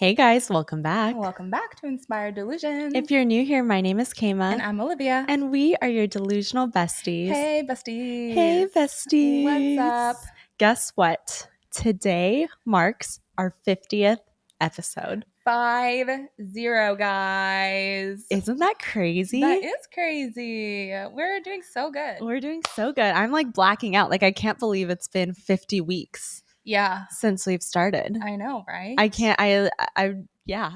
Hey guys, welcome back. Welcome back to Inspired Delusions. If you're new here, my name is Kayma. And I'm Olivia. And we are your delusional besties. Hey Besties. Hey Besties. What's up? Guess what? Today marks our 50th episode. 50, guys. Isn't that crazy? That is crazy. We're doing so good. We're doing so good. I'm like blacking out. Like I can't believe it's been 50 weeks. Yeah. Since we've started. I know, right? I can't, yeah.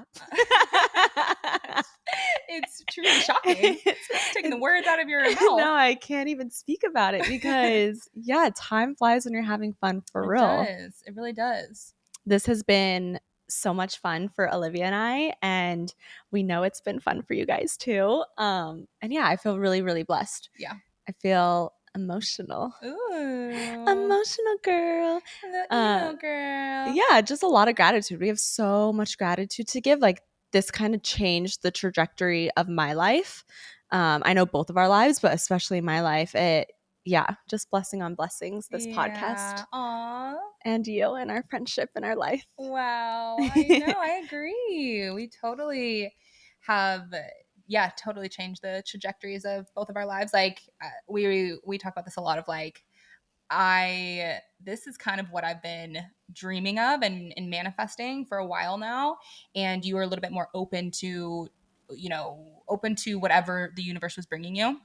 It's truly shocking. It's taking the words out of your mouth. No, I can't even speak about it because, yeah, time flies when you're having fun for real. It does. It really does. This has been so much fun for Olivia and I, and we know it's been fun for you guys too. And yeah, I feel really, really blessed. Yeah. I feel emotional. Ooh. Emotional girl. The emo girl. Yeah, just a lot of gratitude. We have so much gratitude to give. Like this kind of changed the trajectory of my life. I know both of our lives, but especially my life. Just blessing on blessings, this podcast. Aww. And you and our friendship and our life. Wow. I know. I agree. We totally have totally changed the trajectories of both of our lives. Like we talk about this a lot of like this is kind of what I've been dreaming of and manifesting for a while now, and you were a little bit more open to whatever the universe was bringing you.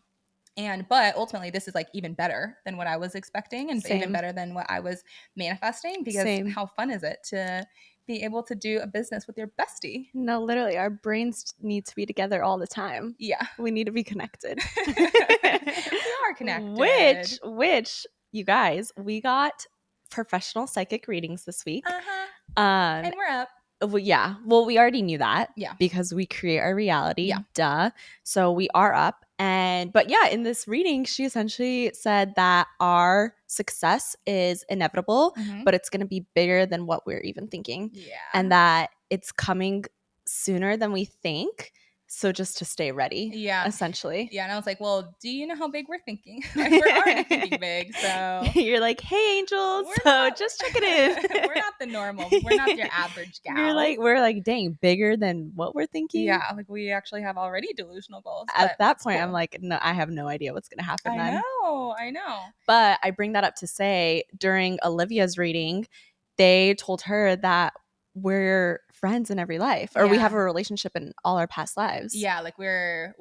But ultimately this is like even better than what I was expecting and even better than what I was manifesting, because how fun is it to be able to do a business with your bestie? No, literally, our brains need to be together all the time. Yeah. We need to be connected. We are connected. Which, you guys, we got professional psychic readings this week. And we're up. Well, we already knew that. Yeah. Because we create our reality. Yeah. Duh. So we are up. But in this reading, she essentially said that our success is inevitable, but it's going to be bigger than what we're even thinking. Yeah. And that it's coming sooner than we think. So just to stay ready. Yeah. Essentially. Yeah. And I was like, well, do you know how big we're thinking? Like, we're already thinking big. So you're like, hey, angels. Just check it in. We're not the normal. We're not your average gal. We're like, dang, bigger than what we're thinking. Yeah. Like we actually have already delusional goals. At that point, cool. I'm like, no, I have no idea what's going to happen then. I know. But I bring that up to say during Olivia's reading, they told her that we're friends in every life, or we have a relationship in all our past lives. Yeah, like we're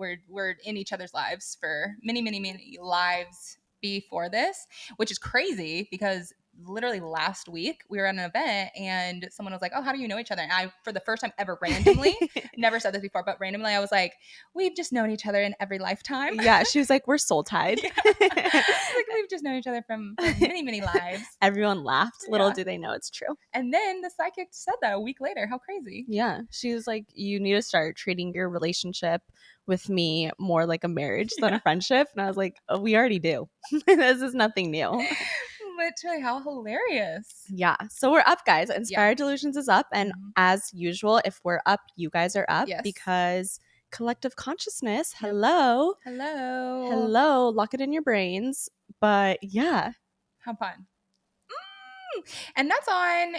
in each other's lives for many, many, many lives before this, which is crazy because literally last week we were at an event and someone was like, oh, how do you know each other? And I, for the first time ever, randomly, never said this before, but randomly I was like, we've just known each other in every lifetime. Yeah, she was like, we're soul tied. Like we've just known each other from many, many lives. Everyone laughed. Little do they know it's true. And then the psychic said that a week later. How crazy. Yeah. She was like, you need to start treating your relationship with me more like a marriage than a friendship. And I was like, oh, we already do. This is nothing new. Literally, how hilarious. Yeah. So we're up, guys. Inspired Delusions is up. And as usual, if we're up, you guys are up. Yes. Because collective consciousness, hello. Lock it in your brains. But yeah. Have fun. And that's on,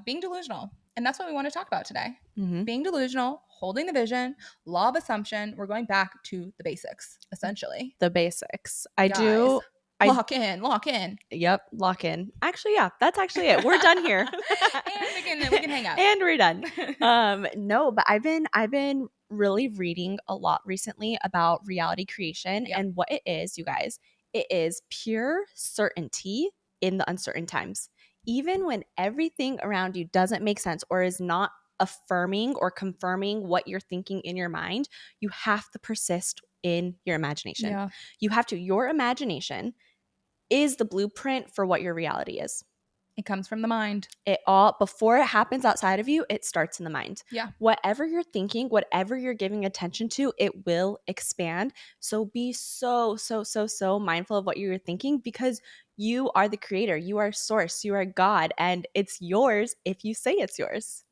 being delusional. And that's what we want to talk about today. Being delusional, holding the vision, law of assumption. We're going back to the basics, essentially. The basics. Lock in. Yep, lock in. Actually, yeah, that's actually it. We're done here. And we can hang up. And we're done. No, but I've been really reading a lot recently about reality creation and what it is, you guys. It is pure certainty in the uncertain times. Even when everything around you doesn't make sense or is not affirming or confirming what you're thinking in your mind, you have to persist in your imagination. Yeah. You have to. Your imagination is the blueprint for what your reality is. It comes from the mind. Before it happens outside of you, it starts in the mind. Yeah. Whatever you're thinking, whatever you're giving attention to, it will expand. So be so mindful of what you're thinking, because you are the creator. You are source. You are God. And it's yours if you say it's yours.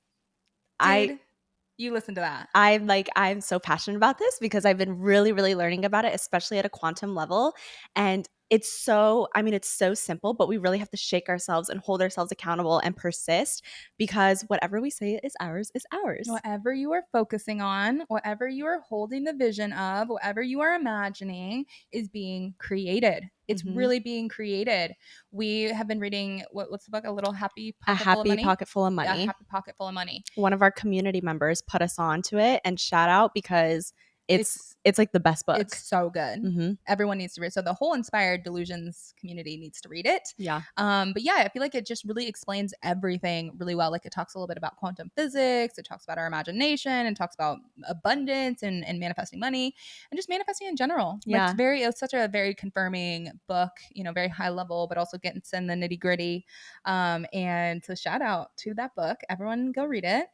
You listen to that. I'm so passionate about this because I've been really, really learning about it, especially at a quantum level. And it's so, I mean, it's so simple, but we really have to shake ourselves and hold ourselves accountable and persist, because whatever we say is ours is ours. Whatever you are focusing on, whatever you are holding the vision of, whatever you are imagining is being created. It's really being created. We have been reading, what's the book? A Little Happy A Pocket Full of Happy Money? Pocket Full of A Money. Happy Pocket Full of Money. One of our community members put us on to it, and shout out, because it's like the best book. It's so good. Everyone needs to read it. So the whole Inspired Delusions community needs to read it. Yeah. But yeah, I feel like it just really explains everything really well. Like it talks a little bit about quantum physics. It talks about our imagination and talks about abundance and manifesting money and just manifesting in general. Yeah. Like it's such a very confirming book, you know, very high level, but also getting in the nitty gritty. And so shout out to that book. Everyone go read it.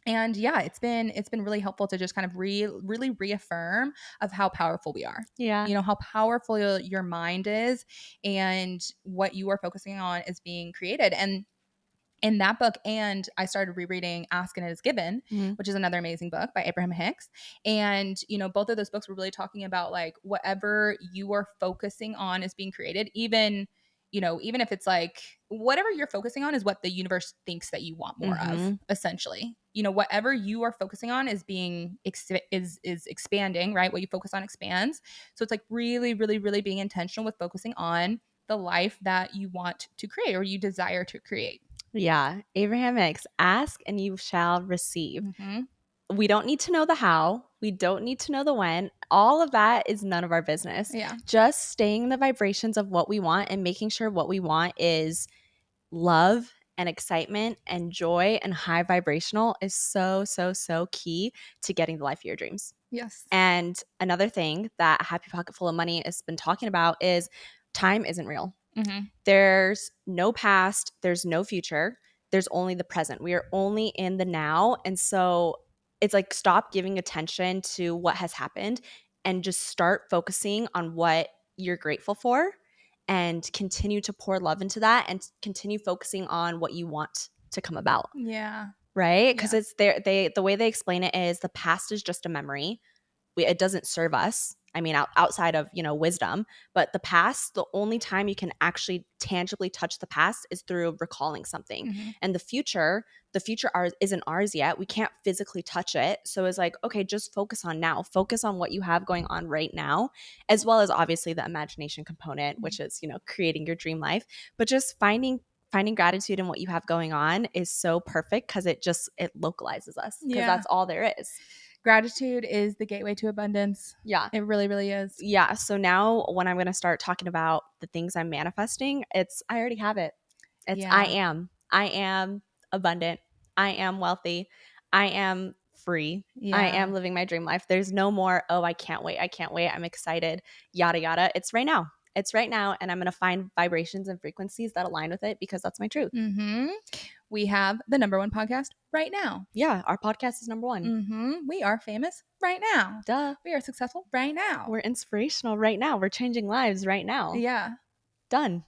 And yeah, it's been really helpful to just kind of really reaffirm of how powerful we are. Yeah. You know, how powerful your mind is and what you are focusing on is being created. And in that book, and I started rereading Ask and It Is Given, which is another amazing book by Abraham Hicks. And, you know, both of those books were really talking about like whatever you are focusing on is being created, even, you know, even if it's like whatever you're focusing on is what the universe thinks that you want more of, essentially. You know, whatever you are focusing on is being is expanding, right? What you focus on expands. So it's like really, really, really being intentional with focusing on the life that you want to create or you desire to create. Yeah. Abraham Hicks, ask and you shall receive. We don't need to know the how. We don't need to know the when. All of that is none of our business. Yeah. Just staying in the vibrations of what we want and making sure what we want is love and excitement and joy and high vibrational is so, so, so key to getting the life of your dreams. Yes. And another thing that Happy Pocket Full of Money has been talking about is time isn't real. There's no past, there's no future, there's only the present. We are only in the now. And so it's like stop giving attention to what has happened and just start focusing on what you're grateful for and continue to pour love into that and continue focusing on what you want to come about. Yeah. Right? Because it's there, the way they explain it is the past is just a memory. It doesn't serve us. I mean, outside of, you know, wisdom, but the past, the only time you can actually tangibly touch the past is through recalling something. And the future isn't ours yet. We can't physically touch it. So it's like, okay, just focus on now. Focus on what you have going on right now, as well as obviously the imagination component, which is, you know, creating your dream life. But just finding gratitude in what you have going on is so perfect because it localizes us, because that's all there is. Gratitude is the gateway to abundance. Yeah. It really, really is. Yeah. So now when I'm going to start talking about the things I'm manifesting, I already have it. I am abundant. I am wealthy. I am free. I am living my dream life. There's no more, oh, I can't wait. I'm excited, yada, yada. It's right now. And I'm going to find vibrations and frequencies that align with it because that's my truth. We have the #1 podcast right now. Yeah, our podcast is #1. We are famous right now. Duh. We are successful right now. We're inspirational right now. We're changing lives right now. Yeah. Done.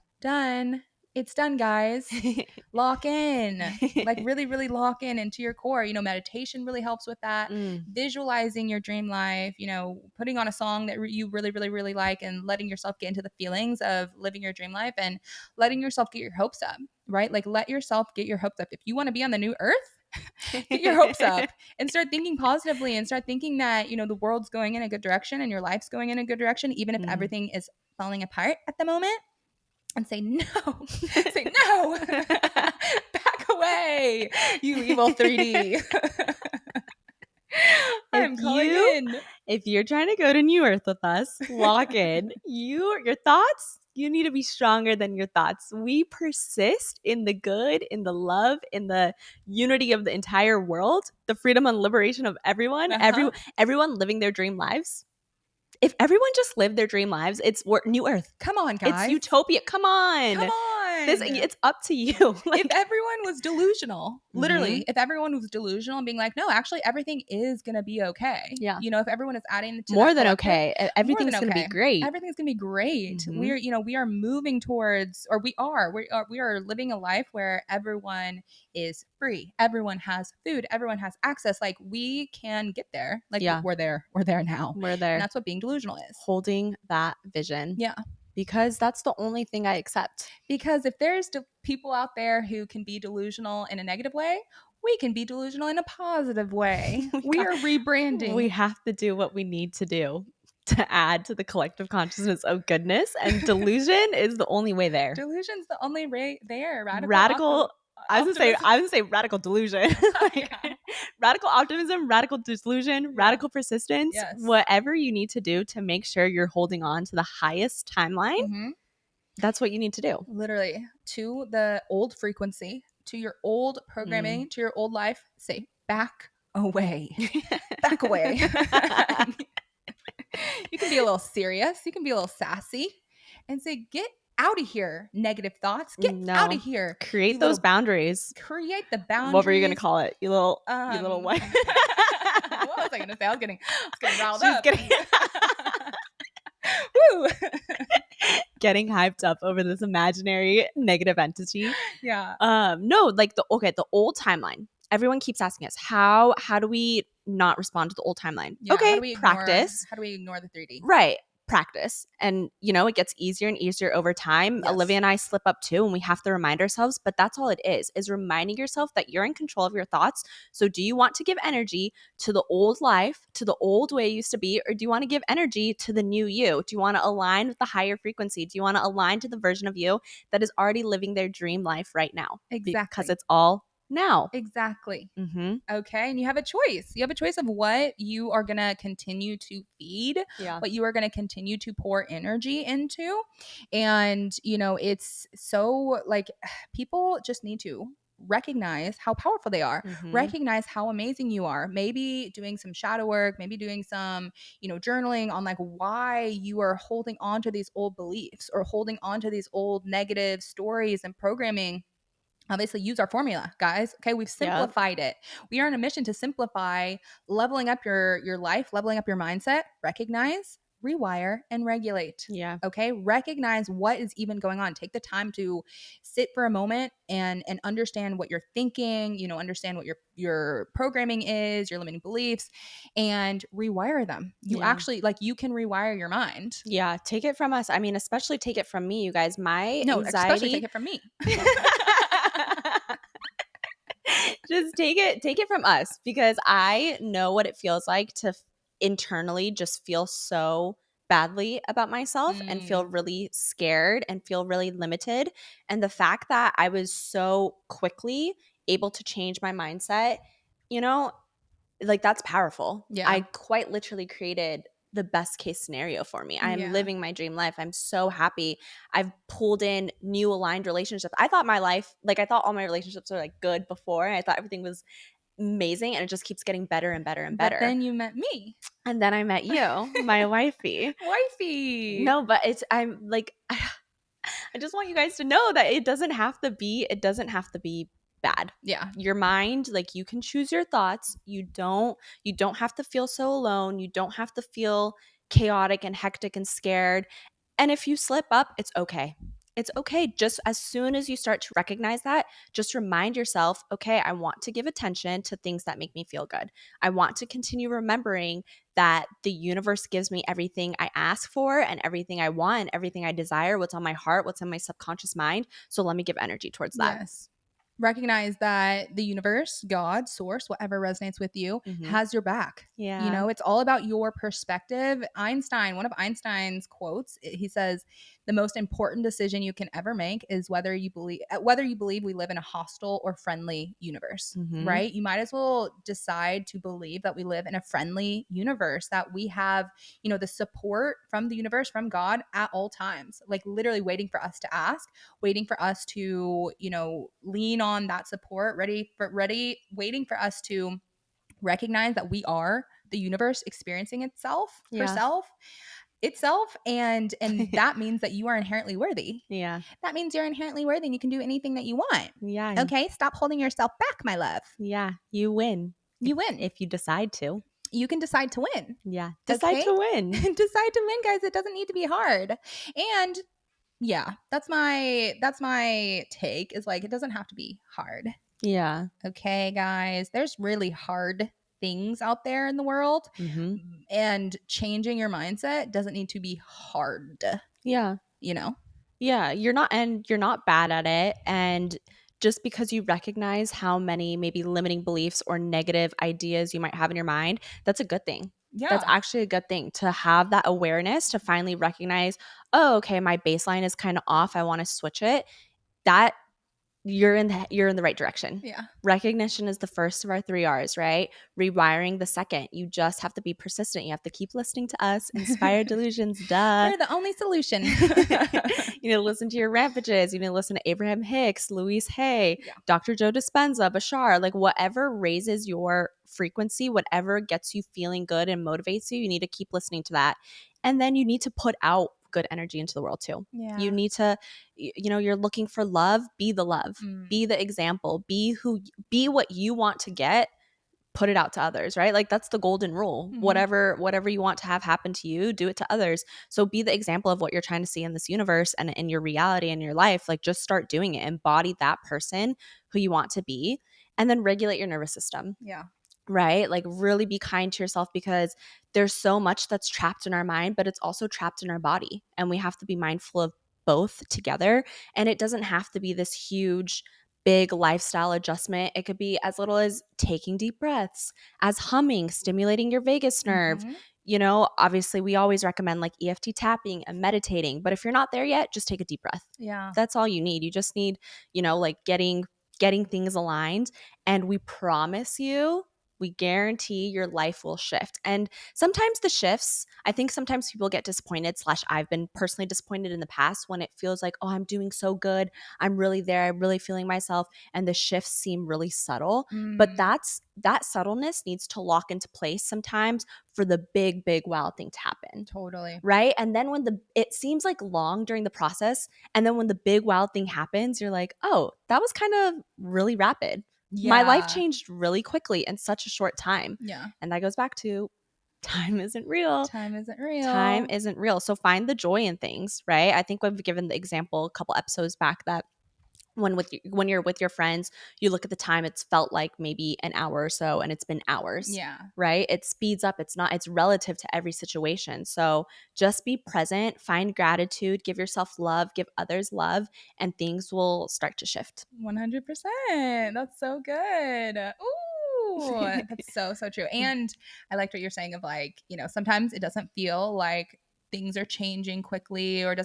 It's done, guys. Lock in. Like really, really lock in into your core. You know, meditation really helps with that. Visualizing your dream life, you know, putting on a song that you really, really, really like and letting yourself get into the feelings of living your dream life and letting yourself get your hopes up, right? Like let yourself get your hopes up. If you want to be on the new earth, get your hopes up and start thinking positively and start thinking that, you know, the world's going in a good direction and your life's going in a good direction, even if everything is falling apart at the moment. And say no, say no, back away, you evil 3D. I'm calling in. If you're trying to go to New Earth with us, lock in. Your thoughts, you need to be stronger than your thoughts. We persist in the good, in the love, in the unity of the entire world, the freedom and liberation of everyone, everyone living their dream lives. If everyone just lived their dream lives, it's New Earth. Come on, guys. It's utopia. Come on. It's up to you. Like, if everyone was delusional, literally, if everyone was delusional and being like, no, actually, everything is going to be okay. Yeah. You know, if everyone is adding to more than okay. Everything's going to be great. Everything's going to be great. We are moving towards, or we are living a life where everyone is free. Everyone has food. Everyone has access. Like, we can get there. Like, we're there now. We're there. And that's what being delusional is. Holding that vision. Yeah. because that's the only thing I accept. Because if there's people out there who can be delusional in a negative way, we can be delusional in a positive way. We are rebranding. We have to do what we need to do to add to the collective consciousness of goodness, and delusion is the only way there. Delusion's the only way there. Radical I was gonna say radical delusion. Radical optimism, radical delusion, radical persistence, whatever you need to do to make sure you're holding on to the highest timeline. That's what you need to do. Literally, to the old frequency, to your old programming, to your old life, say back away. Back away. You can be a little serious, you can be a little sassy, and say, get out of here, negative thoughts. Get out of here. Create those boundaries. Create the boundaries. What were you gonna call it? You little what? What was I gonna say? I was getting riled up. Woo! Getting hyped up over this imaginary negative entity. Yeah. No, like the old timeline. Everyone keeps asking us, how do we not respond to the old timeline? Yeah, okay, practice. How do we ignore the 3D? Right. Practice. And, it gets easier and easier over time. Yes. Olivia and I slip up too, and we have to remind ourselves, but that's all it is reminding yourself that you're in control of your thoughts. So do you want to give energy to the old life, to the old way it used to be, or do you want to give energy to the new you? Do you want to align with the higher frequency? Do you want to align to the version of you that is already living their dream life right now? Exactly. Because it's all now. Exactly. Okay. And you have a choice. You have a choice of what you are going to continue to feed, what you are going to continue to pour energy into. And, it's so like people just need to recognize how powerful they are, recognize how amazing you are, maybe doing some shadow work, maybe doing some, journaling on like why you are holding on to these old beliefs or holding on to these old negative stories and programming. Obviously use our formula, guys. Okay. We've simplified it. We are on a mission to simplify leveling up your life, leveling up your mindset, recognize, rewire, and regulate. Yeah. Okay. Recognize what is even going on. Take the time to sit for a moment and understand what you're thinking, understand what your programming is, your limiting beliefs, and rewire them. You actually you can rewire your mind. Yeah. Take it from us. I mean, especially take it from me, you guys. My anxiety. Especially take it from me. Just take it from us, because I know what it feels like to internally just feel so badly about myself and feel really scared and feel really limited. And the fact that I was so quickly able to change my mindset, that's powerful. Yeah. I quite literally created the best case scenario for me. I am living my dream life. I'm so happy. I've pulled in new aligned relationships. I thought all my relationships were good before. And I thought everything was amazing, and it just keeps getting better and better and better. But then you met me. And then I met you, my wifey. No, but I just want you guys to know that it doesn't have to be bad. Yeah. Your mind, you can choose your thoughts. You don't have to feel so alone. You don't have to feel chaotic and hectic and scared. And if you slip up, it's okay. It's okay. Just as soon as you start to recognize that, just remind yourself, okay, I want to give attention to things that make me feel good. I want to continue remembering that the universe gives me everything I ask for and everything I want and everything I desire, what's on my heart, what's in my subconscious mind. So let me give energy towards that. Yes. Recognize that the universe, God, source, whatever resonates with you, has your back. Yeah. It's all about your perspective. Einstein, one of Einstein's quotes, he says, the most important decision you can ever make is whether you believe we live in a hostile or friendly universe, right? You might as well decide to believe that we live in a friendly universe, that we have, the support from the universe, from God at all times, literally waiting for us to ask, waiting for us to, lean on that support, waiting for us to recognize that we are the universe experiencing itself, and that means that you are inherently worthy. Yeah. That means you're inherently worthy and you can do anything that you want. Yeah. Okay, stop holding yourself back, my love. Yeah, you win. You win. If you decide to. You can decide to win. Yeah. Decide to win. Decide to win, guys. It doesn't need to be hard. And yeah, that's my take, is it doesn't have to be hard. Yeah. Okay, guys, there's really hard things out there in the world, and changing your mindset doesn't need to be hard. Yeah. you know? Yeah, you're not bad at it. And just because you recognize how many maybe limiting beliefs or negative ideas you might have in your mind, that's a good thing. That's Yeah. actually a good thing to have that awareness to finally recognize, oh, okay, my baseline is kind of off. I want to switch it. That you're in the right direction. Yeah. Recognition is the first of our 3 R's, right? Rewiring the second. You just have to be persistent. You have to keep listening to us, Inspired Delusions, duh. We're the only solution. You need to listen to your rampages. You need to listen to Abraham Hicks, Louise Hay, Yeah. Dr. Joe Dispenza, Bashar, like whatever raises your frequency, whatever gets you feeling good and motivates you, you need to keep listening to that. And then you need to put out good energy into the world too. You Yeah. need to, you're looking for love, be the love, be the example, be what you want to get, put it out to others, right? Like that's the golden rule. Whatever you want to have happen to you, do it to others. So be the example of what you're trying to see in this universe and in your reality and your life. Like just start doing it. Embody that person who you want to be, and then regulate your nervous system. Yeah. Right? Like really be kind to yourself, because there's so much that's trapped in our mind, but it's also trapped in our body. And we have to be mindful of both together. And it doesn't have to be this huge, big lifestyle adjustment. It could be as little as taking deep breaths, as humming, stimulating your vagus nerve. Mm-hmm. Obviously, we always recommend like EFT tapping and meditating. But if you're not there yet, just take a deep breath. Yeah. That's all you need. You just need, like getting things aligned. And we promise you, we guarantee your life will shift. And sometimes the shifts, I think sometimes people get disappointed, slash I've been personally disappointed in the past when it feels like, oh, I'm doing so good. I'm really there. I'm really feeling myself. And the shifts seem really subtle. But that subtleness needs to lock into place sometimes for the big, big wild thing to happen. Totally. Right. And then it seems like long during the process. And then when the big wild thing happens, you're like, oh, that was kind of really rapid. My life Yeah. changed really quickly in such a short time. Yeah. And that goes back to time isn't real. Time isn't real. Time isn't real. So find the joy in things, right? I think we've given the example a couple episodes back that when you're with your friends, you look at the time, it's felt like maybe an hour or so, and it's been hours. Yeah. Right? It speeds up. It's relative to every situation. So just be present, find gratitude, give yourself love, give others love, and things will start to shift. 100%. That's so good. Ooh, that's so, so true. And I liked what you're saying of like, sometimes it doesn't feel like things are changing quickly, or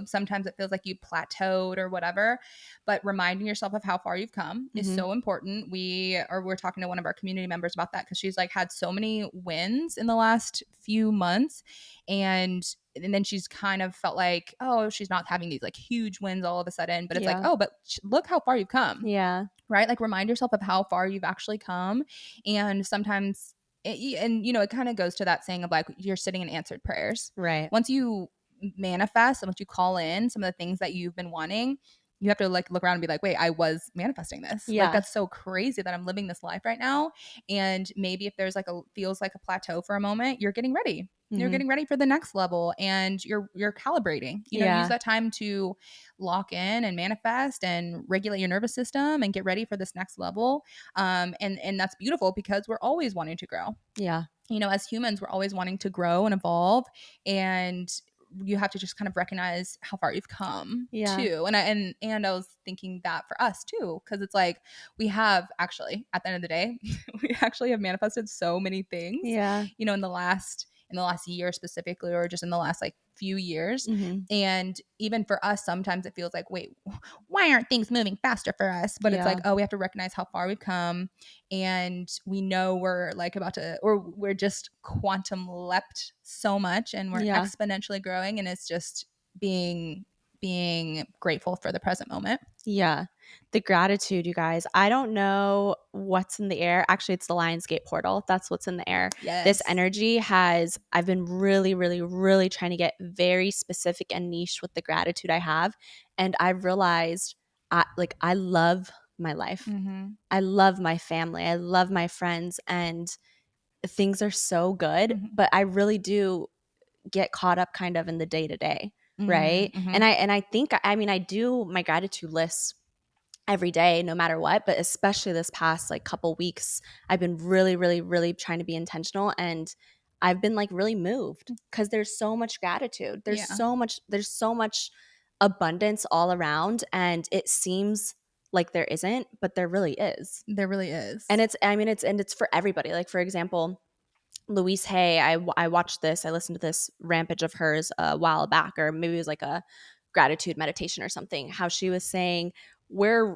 sometimes it feels like you plateaued or whatever. But reminding yourself of how far you've come is so important. We're talking to one of our community members about that, because she's like had so many wins in the last few months. And then she's kind of felt like, oh, she's not having these like huge wins all of a sudden, but it's like, oh, but look how far you've come. Yeah. Right? Like remind yourself of how far you've actually come. And sometimes it kind of goes to that saying of like, you're sitting in answered prayers. Right. Once you manifest and once you call in some of the things that you've been wanting, you have to like look around and be like, wait, I was manifesting this. Yeah. Like that's so crazy that I'm living this life right now. And maybe if there's feels like a plateau for a moment, you're getting ready. You're getting ready for the next level, and you're calibrating. Use that time to lock in and manifest and regulate your nervous system and get ready for this next level. And that's beautiful, because we're always wanting to grow. Yeah. As humans, we're always wanting to grow and evolve, and you have to just kind of recognize how far you've come too. And I was thinking that for us too, because it's like we have actually, at the end of the day, we actually have manifested so many things. Yeah. In the last year specifically, or just in the last like few years. And even for us, sometimes it feels like, wait, why aren't things moving faster for us? But it's like, oh, we have to recognize how far we've come, and we know we're like we're just quantum leapt so much, and we're exponentially growing, and it's just being grateful for the present moment. Yeah. The gratitude, you guys. I don't know what's in the air. Actually, it's the Lionsgate portal. That's what's in the air. Yes. This energy I've been really, really, really trying to get very specific and niche with the gratitude I have. And I've realized I love my life. I love my family. I love my friends, and things are so good. But I really do get caught up kind of in the day to day. Right. And I think, I do my gratitude lists every day, no matter what, but especially this past like couple weeks, I've been really, really, really trying to be intentional. And I've been like really moved because there's so much gratitude. There's so much abundance all around, and it seems like there isn't, but there really is. There really is. And it's for everybody. Like, for example, Louise Hay, I watched this, I listened to this rampage of hers a while back, or maybe it was like a gratitude meditation or something, how she was saying we're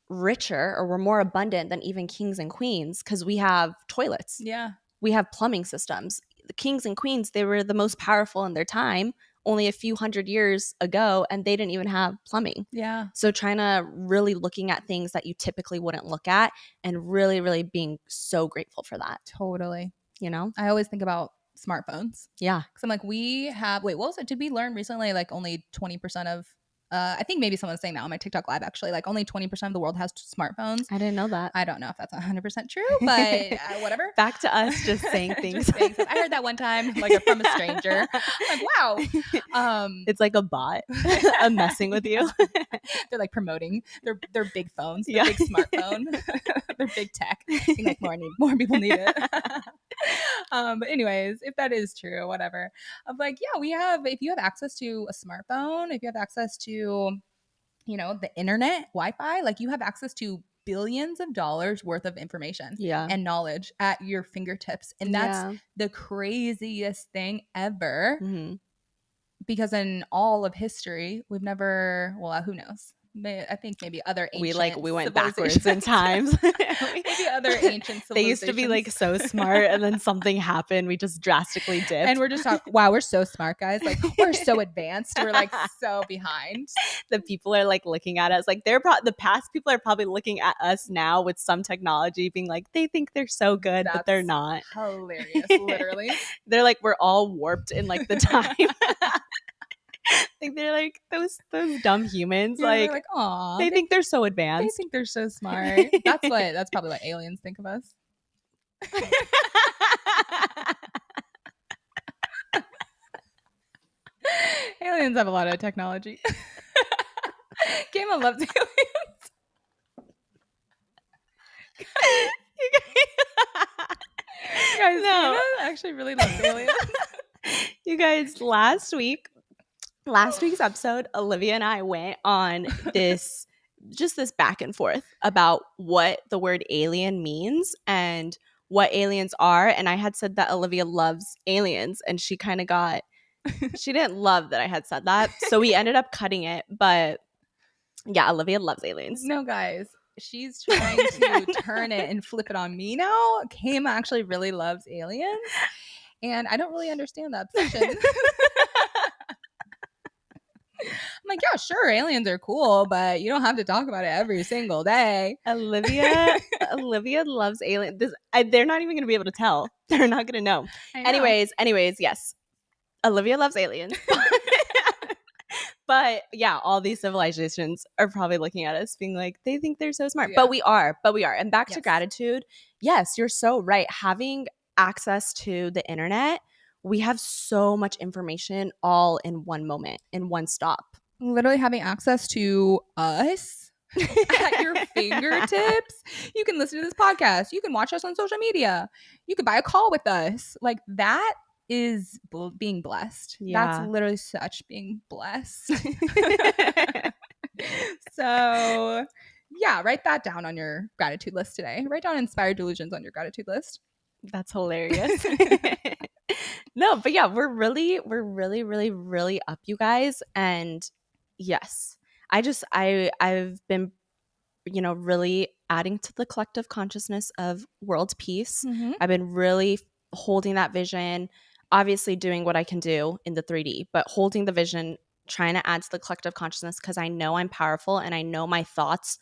richer or we're more abundant than even kings and queens because we have toilets. Yeah. We have plumbing systems. The kings and queens, they were the most powerful in their time only a few hundred years ago, and they didn't even have plumbing. Yeah. So trying to really looking at things that you typically wouldn't look at and really, really being so grateful for that. Totally. You know? I always think about smartphones. Yeah. Because I'm like, what was it? Did we learn recently like only 20% of, I think maybe someone's saying that on my TikTok live actually, like only 20% of the world has smartphones. I didn't know that. I don't know if that's 100% true, but whatever. Back to us just saying things. Just saying I heard that one time, like from a stranger. I'm like, wow. It's like a bot messing with you. They're like promoting their big phones, their big smartphone, their big tech. Being like, more people need it. But anyways, if that is true, whatever. I'm like, yeah, if you have access to a smartphone, if you have access to, the internet, Wi-Fi, like you have access to billions of dollars worth of information and knowledge at your fingertips. And that's the craziest thing ever. Mm-hmm. Because in all of history, we've never, who knows? I think maybe other ancient we went backwards in times. Maybe other ancient civilizations. They used to be like so smart, and then something happened. We just drastically dipped. And we're just talking, wow, we're so smart, guys. Like we're so advanced. We're like so behind. The people are like looking at us like the past people are probably looking at us now with some technology being like, they think they're so good, but they're not. Hilarious, literally. They're like, we're all warped in like the time. Like they're like those dumb humans. Yeah, like, aw, they think they're so advanced. They think they're so smart. That's probably what aliens think of us. Aliens have a lot of technology. Kayma loves aliens. Guys, no. Kayma actually really loves aliens. You guys, last week's episode, Olivia and I went on this back and forth about what the word alien means and what aliens are. And I had said that Olivia loves aliens, and she kind of she didn't love that I had said that. So we ended up cutting it. But yeah, Olivia loves aliens. No, guys. She's trying to turn it and flip it on me now. Kayma actually really loves aliens. And I don't really understand that obsession. I'm like, yeah, sure, aliens are cool, but you don't have to talk about it every single day. Olivia loves aliens. They're not even going to be able to tell. They're not going to know. Anyways, yes. Olivia loves aliens. But yeah, all these civilizations are probably looking at us being like, they think they're so smart. Yeah. But we are. And back to gratitude. Yes, you're so right. Having access to the internet, we have so much information all in one moment, in one stop. Literally having access to us at your fingertips. You can listen to this podcast. You can watch us on social media. You could buy a call with us. Like that is being blessed. Yeah. That's literally such being blessed. So yeah, write that down on your gratitude list today. Write down Inspired Delusions on your gratitude list. That's hilarious. No, but yeah, we're really, really up, you guys. And yes, I've been, really adding to the collective consciousness of world peace. Mm-hmm. I've been really holding that vision, obviously doing what I can do in the 3D, but holding the vision, trying to add to the collective consciousness because I know I'm powerful and I know my thoughts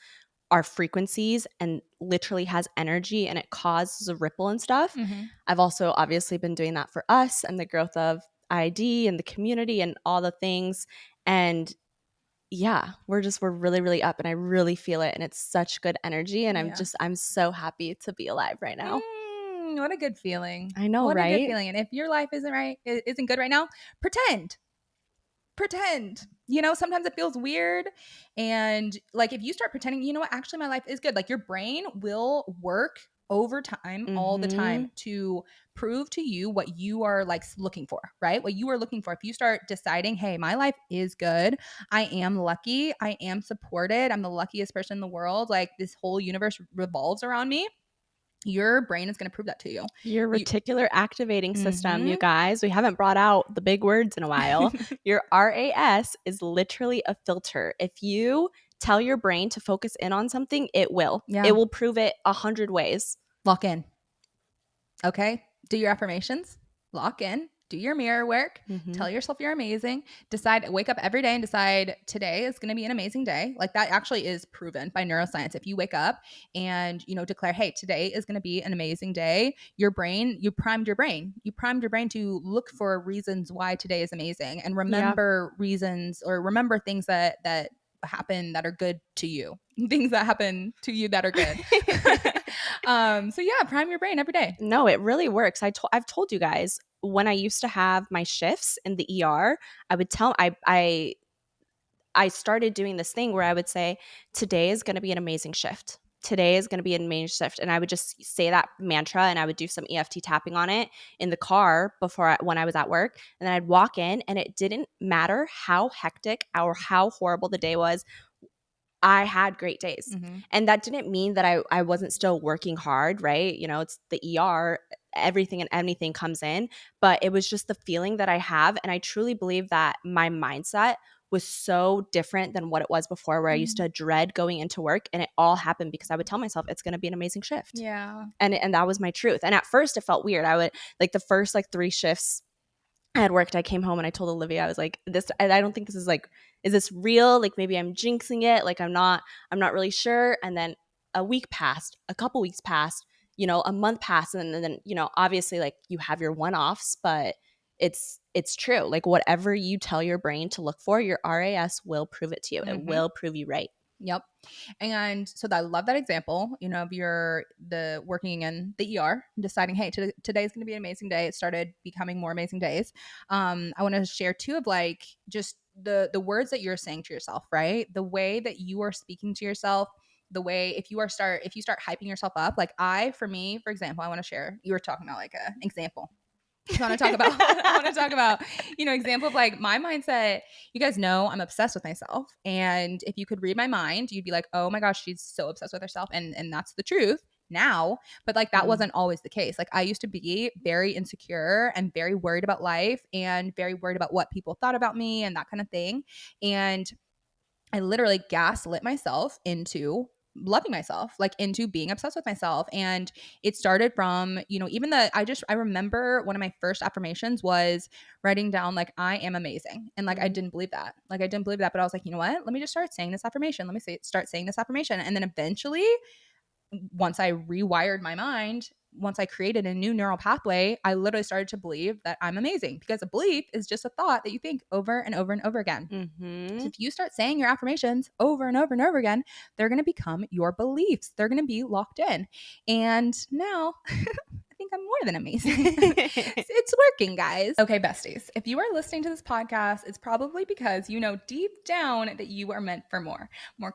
are frequencies and literally has energy and it causes a ripple and stuff. Mm-hmm. I've also obviously been doing that for us and the growth of ID and the community and all the things. And yeah, we're really, really up and I really feel it. And it's such good energy. And I'm so happy to be alive right now. What a good feeling. I know, what right? What a good feeling. And if your life isn't good right now, pretend. Sometimes it feels weird. And like if you start pretending, you know what, actually my life is good. Like your brain will work over time, all the time, to prove to you what you are like looking for, right? What you are looking for. If you start deciding, hey, my life is good, I am lucky, I am supported, I'm the luckiest person in the world, like this whole universe revolves around me, your brain is going to prove that to you. Your You reticular activating system, you Mhm. guys. We haven't brought out the big words in a while. Your RAS is literally a filter. If you tell your brain to focus in on something, it will. Yeah. It will prove it 100 ways. Lock in. Okay? Do your affirmations. Lock in. Do your mirror work. Tell yourself you're amazing. Decide, wake up every day and decide today is going to be an amazing day. Like that actually is proven by neuroscience. If you wake up and, declare, hey, today is going to be an amazing day, your brain, you primed your brain. You primed your brain to look for reasons why today is amazing and Yeah. remember reasons or remember things that happen that are good to you. Things that happen to you that are good. So yeah, prime your brain every day. No, it really works. I've told you guys when I used to have my shifts in the ER, I would tell I started doing this thing where I would say, today is going to be an amazing shift. Today is going to be an amazing shift. And I would just say that mantra and I would do some EFT tapping on it in the car when I was at work. And then I'd walk in and it didn't matter how hectic or how horrible the day was. I had great days. Mm-hmm. And that didn't mean that I wasn't still working hard, right? It's the ER, everything and anything comes in, but it was just the feeling that I have. And I truly believe that my mindset was so different than what it was before, where I used to dread going into work. And it all happened because I would tell myself it's going to be an amazing shift. Yeah. And that was my truth. And at first it felt weird. I would like the first like 3 shifts I had worked, I came home and I told Olivia, I was like, I don't think this is like, is this real? Like maybe I'm jinxing it. Like I'm not really sure. And then a week passed, a couple weeks passed, a month passed. And then, obviously like you have your one-offs, but it's true. Like whatever you tell your brain to look for, your RAS will prove it to you. It will prove you right. Yep. And so I love that example, of the working in the ER, deciding, hey, today's going to be an amazing day. It started becoming more amazing days. I want to share two of like just the words that you're saying to yourself, right? The way that you are speaking to yourself, the way if you start hyping yourself up, like for example, I want to share, you were talking about like an example. I want to talk about example of like my mindset. You guys know I'm obsessed with myself. And if you could read my mind, you'd be like, oh my gosh, she's so obsessed with herself. And that's the truth now. But like that wasn't always the case. Like I used to be very insecure and very worried about life and very worried about what people thought about me and that kind of thing. And I literally gaslit myself into loving myself, like into being obsessed with myself. And it started from, I remember one of my first affirmations was writing down like, I am amazing. And like, I didn't believe that. Like, I didn't believe that, but I was like, you know what? Let me just start saying this affirmation. Start saying this affirmation. And then eventually, once I rewired my mind, once I created a new neural pathway, I literally started to believe that I'm amazing, because a belief is just a thought that you think over and over and over again. So if you start saying your affirmations over and over and over again, they're going to become your beliefs. They're going to be locked in. And now I think I'm more than amazing. It's working, guys. Okay, besties. If you are listening to this podcast, it's probably because you know deep down that you are meant for more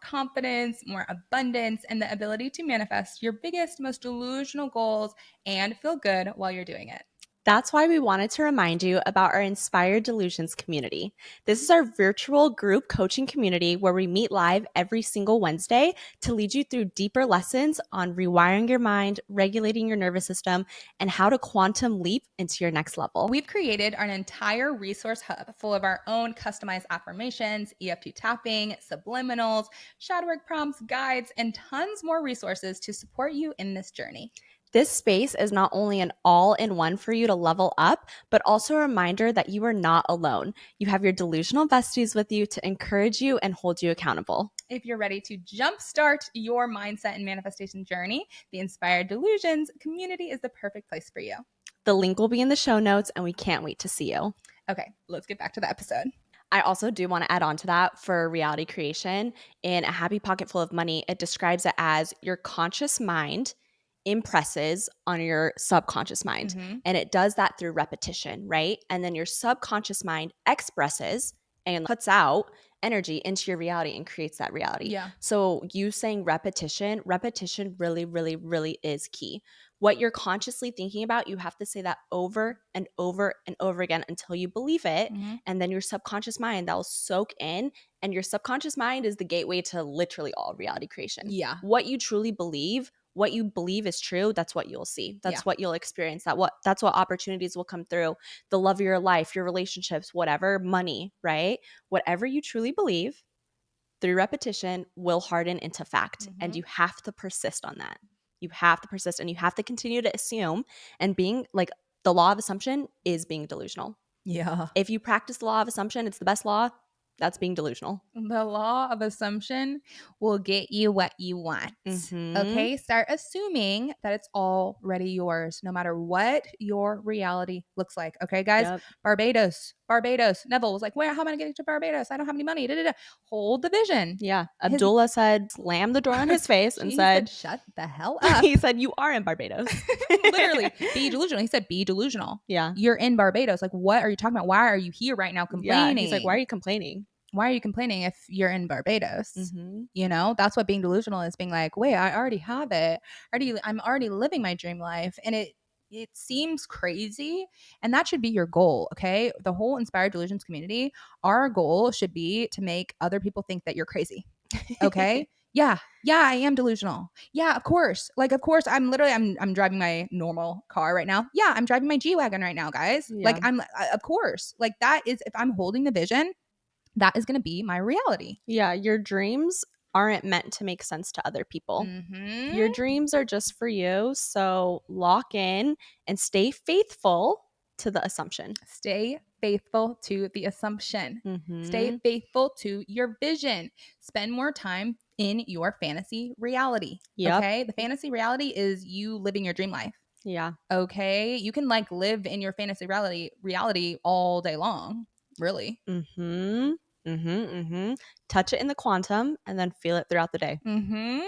confidence, more abundance, and the ability to manifest your biggest, most delusional goals and feel good while you're doing it. That's why we wanted to remind you about our Inspired Delusions community. This is our virtual group coaching community where we meet live every single Wednesday to lead you through deeper lessons on rewiring your mind, regulating your nervous system, and how to quantum leap into your next level. We've created an entire resource hub full of our own customized affirmations, EFT tapping, subliminals, shadow work prompts, guides, and tons more resources to support you in this journey. This space is not only an all-in-one for you to level up, but also a reminder that you are not alone. You have your delusional besties with you to encourage you and hold you accountable. If you're ready to jumpstart your mindset and manifestation journey, the Inspired Delusions community is the perfect place for you. The link will be in the show notes, and we can't wait to see you. Okay, let's get back to the episode. I also do want to add on to that for reality creation. In A Happy Pocket Full of Money, it describes it as your conscious mind impresses on your subconscious mind. And it does that through repetition, right? And then your subconscious mind expresses and puts out energy into your reality and creates that reality. Yeah. So you saying repetition really, really, really is key. What you're consciously thinking about, you have to say that over and over and over again until you believe it. Mm-hmm. And then your subconscious mind, that will soak in. And your subconscious mind is the gateway to literally all reality creation. Yeah. What you truly believe, what you believe is true, that's what you'll see. That's Yeah. what you'll experience. That's what opportunities will come through. The love of your life, your relationships, whatever, money, right? Whatever you truly believe, through repetition will harden into fact. Mm-hmm. And you have to persist on that. You have to persist and you have to continue to assume. And being like, the law of assumption is being delusional. Yeah. If you practice the law of assumption, it's the best law. That's being delusional. The law of assumption will get you what you want. Mm-hmm. Okay? Start assuming that it's already yours, no matter what your reality looks like. Okay, guys? Yep. Barbados. Neville was like, "Where? How am I getting to Barbados? I don't have any money." Da-da-da. Hold the vision. Yeah. Abdullah said, slammed the door on his face and He said, "Shut the hell up." he said, you are in Barbados. Literally, be delusional. He said, "Be delusional." Yeah. You're in Barbados. Like, what are you talking about? Why are you here right now complaining? Yeah. He's like, why are you complaining? Why are you complaining if you're in Barbados? Mm-hmm. You know, that's what being delusional is, being like, wait, I already have it. I'm already living my dream life. And it seems crazy. And that should be your goal. Okay. The whole Inspired Delusions community, our goal should be to make other people think that you're crazy. Okay. Yeah, I am delusional. Yeah, of course. Like, of course, I'm driving my normal car right now. Yeah, I'm driving my G-Wagon right now, guys. Yeah. Like, of course. Like, that is, if I'm holding the vision, that is going to be my reality. Yeah, your dreams aren't meant to make sense to other people. Mm-hmm. Your dreams are just for you. So lock in and stay faithful to the assumption. Stay faithful to the assumption. Mm-hmm. Stay faithful to your vision. Spend more time in your fantasy reality. Yep. Okay. The fantasy reality is you living your dream life. Yeah. Okay. You can like live in your fantasy reality all day long. Really. Mm-hmm. Mm-hmm. Mm-hmm. Touch it in the quantum and then feel it throughout the day. Mm-hmm.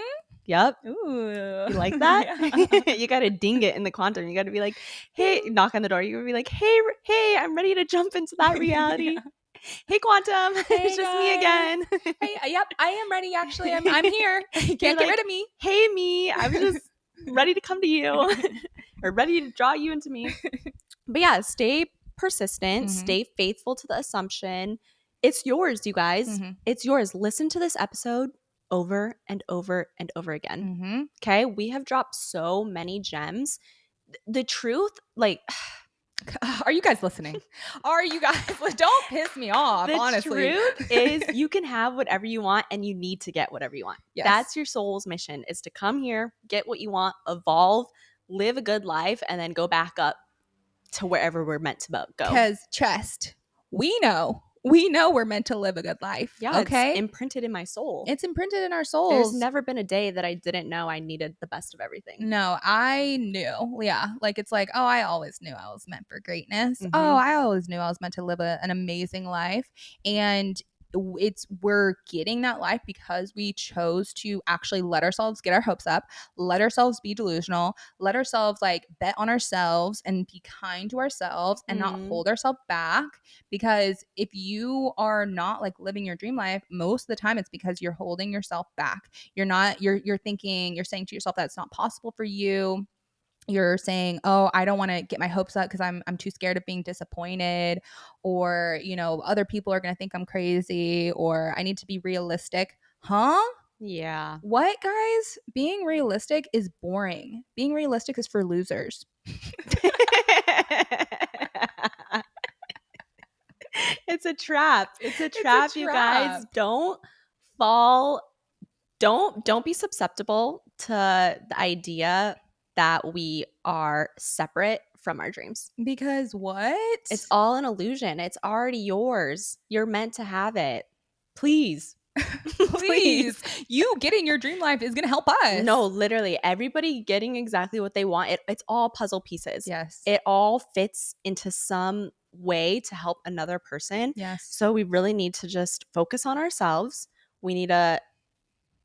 Yep. Ooh. You like that? Yeah. You got to ding it in the quantum. You got to be like, hey, knock on the door. You got to be like, hey, I'm ready to jump into that reality. Yeah. Hey, quantum. Hey, it's just guys. me again. Hey, yep, I am ready. Actually, I'm here. Can't get rid of me. Hey, me. I'm just ready to come to you or ready to draw you into me. But yeah, stay persistent, stay faithful to the assumption. It's yours, you guys. It's yours. Listen to this episode over and over and over again. Okay? We have dropped so many gems. The truth, like, are you guys listening? Are you guys? Don't piss me off, the honestly. truth is you can have whatever you want and you need to get whatever you want. Yes. That's your soul's mission, is to come here, get what you want, evolve, live a good life, and then go back up to wherever we're meant to go. Because trust, we know we're meant to live a good life. Yeah, okay. It's imprinted in my soul. It's imprinted in our souls. There's never been a day that I didn't know I needed the best of everything. No, I knew. Yeah. Like, it's like, oh, I always knew I was meant for greatness. Oh, I always knew I was meant to live an amazing life. And we're getting that life because we chose to actually let ourselves get our hopes up, let ourselves be delusional, let ourselves like bet on ourselves and be kind to ourselves and not hold ourselves back. Because if you are not like living your dream life, most of the time it's because you're holding yourself back. You're saying to yourself that it's not possible for you. You're saying, oh, I don't want to get my hopes up because I'm too scared of being disappointed, or, you know, other people are going to think I'm crazy, or I need to be realistic. Huh? Yeah. What, guys? Being realistic is boring. Being realistic is for losers. It's a trap. It's a trap, you guys. Don't be susceptible to the idea that we are separate from our dreams. Because what? It's all an illusion. It's already yours. You're meant to have it. Please. Please. You getting your dream life is going to help us. No, literally. Everybody getting exactly what they want. It's all puzzle pieces. Yes. It all fits into some way to help another person. Yes. So we really need to just focus on ourselves. We need to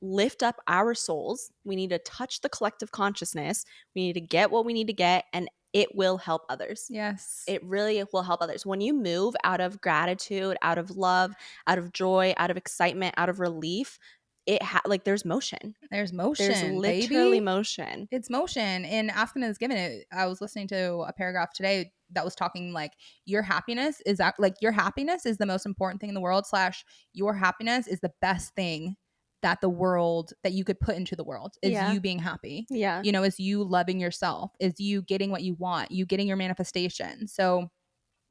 lift up our souls. We need to touch the collective consciousness. We need to get what we need to get, and it will help others. Yes. It really will help others. When you move out of gratitude, out of love, out of joy, out of excitement, out of relief, like there's motion. There's There's motion, literally baby. motion. It's motion. And Asking is given it. I was listening to a paragraph today that was talking like your happiness is the most important thing in the world, / your happiness is the best thing that you could put into the world is Yeah. you being happy. Yeah. You know, is you loving yourself, is you getting what you want, you getting your manifestation. So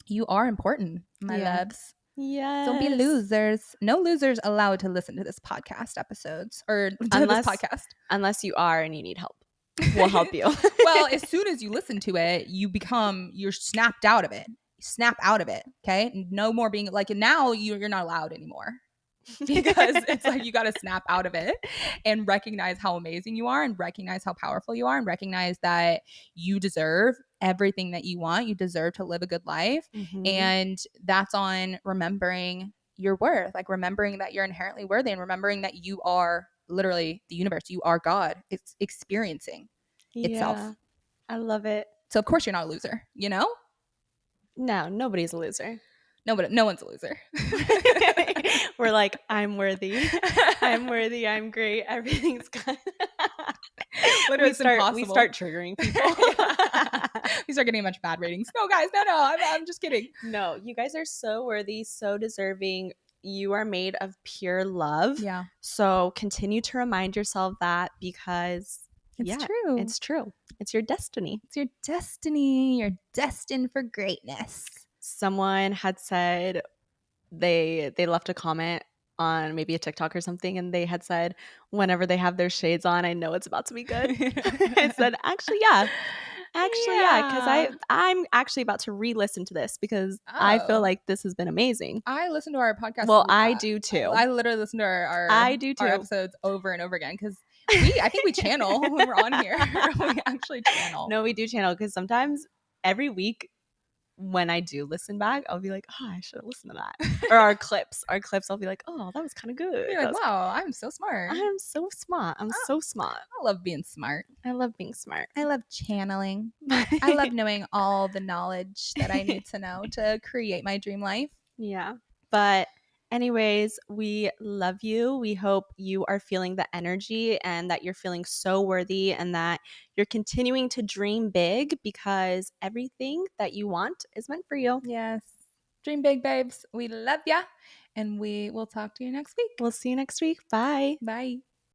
you are important, my Yeah. loves. Yes. Don't be losers. No losers allowed to listen to this podcast episodes or to this podcast. Unless you are and you need help. We'll help you. Well, as soon as you listen to it, you're snapped out of it. Snap out of it. Okay. No more being like, now you're not allowed anymore. Because it's like you got to snap out of it and recognize how amazing you are and recognize how powerful you are and recognize that you deserve everything that you want. You deserve to live a good life. And that's on remembering your worth, like remembering that you're inherently worthy and remembering that you are literally the universe. You are God. It's experiencing itself. I love it. So of course you're not a loser, you know? No, nobody's a loser. No one's a loser. We're like, I'm worthy. I'm worthy. I'm great. Everything's good. Literally, we start triggering people. We start getting a bunch of bad ratings. No, guys, no. I'm just kidding. No, you guys are so worthy, so deserving. You are made of pure love. Yeah. So continue to remind yourself that because it's true. It's true. It's your destiny. It's your destiny. You're destined for greatness. Someone had said they left a comment on maybe a TikTok or something, and they had said, whenever they have their shades on, I know it's about to be good. I said, actually, yeah, because I'm actually about to re-listen to this because I feel like this has been amazing. I listen to our podcast. Well, I do too. I literally listen to our episodes over and over again because I think we channel when we're on here. We actually channel. No, we do channel because sometimes every week when I do listen back, I'll be like, oh, I should have listened to that. Or our clips, I'll be like, oh, that was kind of good. You're like, wow, I'm so smart. I'm so smart. So smart. I love being smart. I love being smart. I love channeling. I love knowing all the knowledge that I need to know to create my dream life. Yeah. But anyways, we love you. We hope you are feeling the energy and that you're feeling so worthy and that you're continuing to dream big because everything that you want is meant for you. Yes. Dream big, babes. We love ya. And we will talk to you next week. We'll see you next week. Bye. Bye.